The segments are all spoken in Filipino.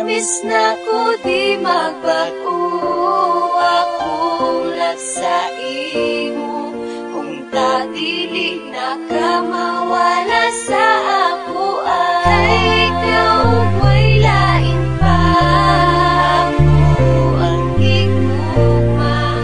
Promise na ko di magbago akong love sa imo. Kung ta dili na ka mawala sa ako ay ikaw may lain pa. Ako ang gigugma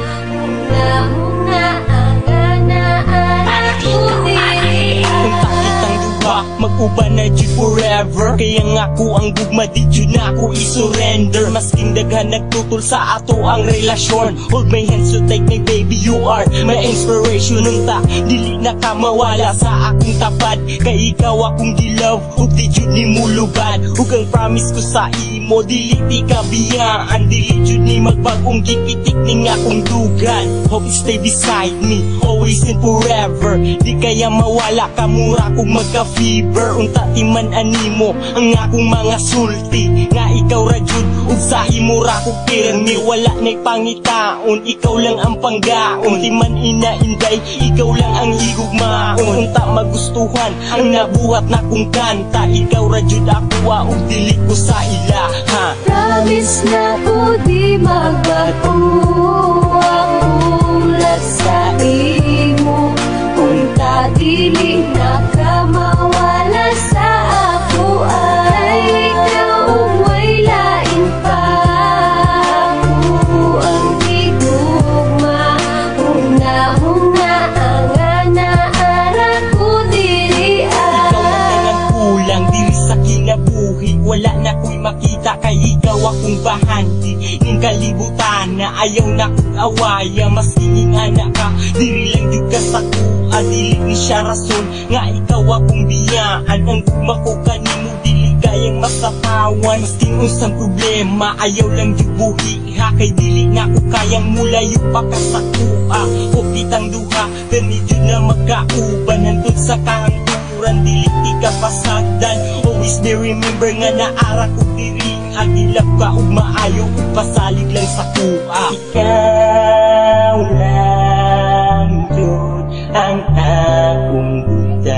huna ang ganaan ko dili. Kung takitang duha mag-uban na jud forever, kaya nga ko ang gugma di jud na ako i-surrender. Masking daghan nagtutol sa ato ang relasyon, hold my hands so take me baby, you are my inspiration. Nung ta dili na ka mawala sa akong tapad, kay ikaw akong gilove ug di jud ni mulubad. Ug ang promise ko sa imo dili ti kabiyaan, dili jud ni magbagong gipitik ning akong dugan. Hope you stay beside me always and forever, di kaya mawala ka mura kung magka-fever. Unta ti man animo ang akong mga sulti, nga ikaw ra jud ug sa imo ra ko pirmi. Wala nay pangitaon, ikaw lang ang panggaon. Di man ina-inday, ikaw lang ang higugmaon. Unta magustuhan ang nabuhat na kong kanta, ikaw ra jud ako ug dili ko sa ilaha. Promise na ko di magbago akong love sa imo. Kung ta dili na ka mawala sa ako ay ikaw may lain pa. Ako ang gigugma huna ang ganaara ko dili. Ikaw lang ang kulang diri sa kinabuhi, wala na ko'y makita kay ikaw akong bahanti ning kalibutan na ayaw na kong awaya. Maski ing anak ka diri lang jud ka sa kuha, dili ni siya rason nga ikaw akong biyaan. Ang gugma ko kanimo dili kayang masapawan. Maski unsang problema ayaw lang jud buhi ha, kay dili na ko kayang mulayo pa ka sa kuha. Huwag kitang duha kani jud na magkauban hantod sa kahangturan, dili ti ka pasagdan. Always be remember nga naara ko diri, agilap ka ug maayo ug pasalig lang sa kuha. Ikaw lang jud ang akong buday,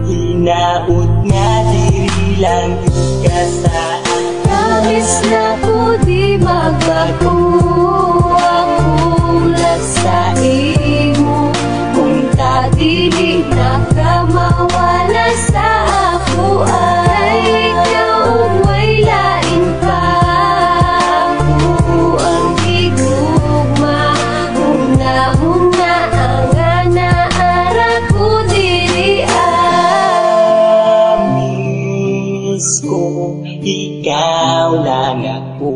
hinaot nga diri lang jud ka sa akin. Promise na ko di magbago akong love sa imo. Kung ta dili na ka mawala sa ako ay ikaw may lain pa. Ako ang gigugma huna ang ganaara ko dili. Miss ko ikaw lang ako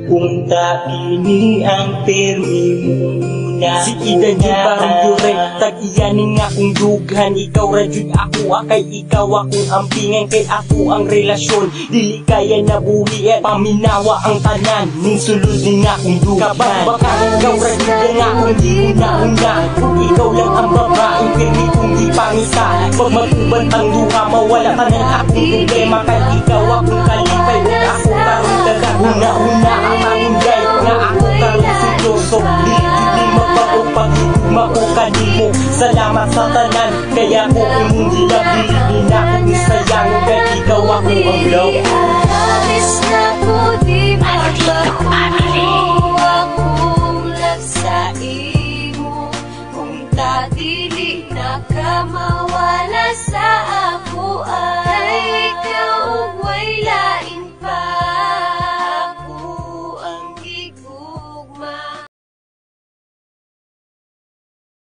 kung ta kini ang permi muna. Si Ida di parang yurek tag-iyanin nga kong dughan. Ikaw ra jud ako kay ikaw akong ampingan, kay ako ang relasyon dili kaya nabuhi at paminawa ang tanan ning sulod ning akong dughan. Baka ikaw ra jud nga akong giuna-una, kung ikaw lang ang babaeng permi kong gipangisa. Pag mag-uban tang duha mawala ka ng akong problema, kay ikaw akong kalipay ug ako karong daga. Una-una ang mangunday nga ako karong seryoso, dili jud ni magbago pag-igugma ko kanimo. Salamat sa tanan kaya ko imong gilab, dili na ako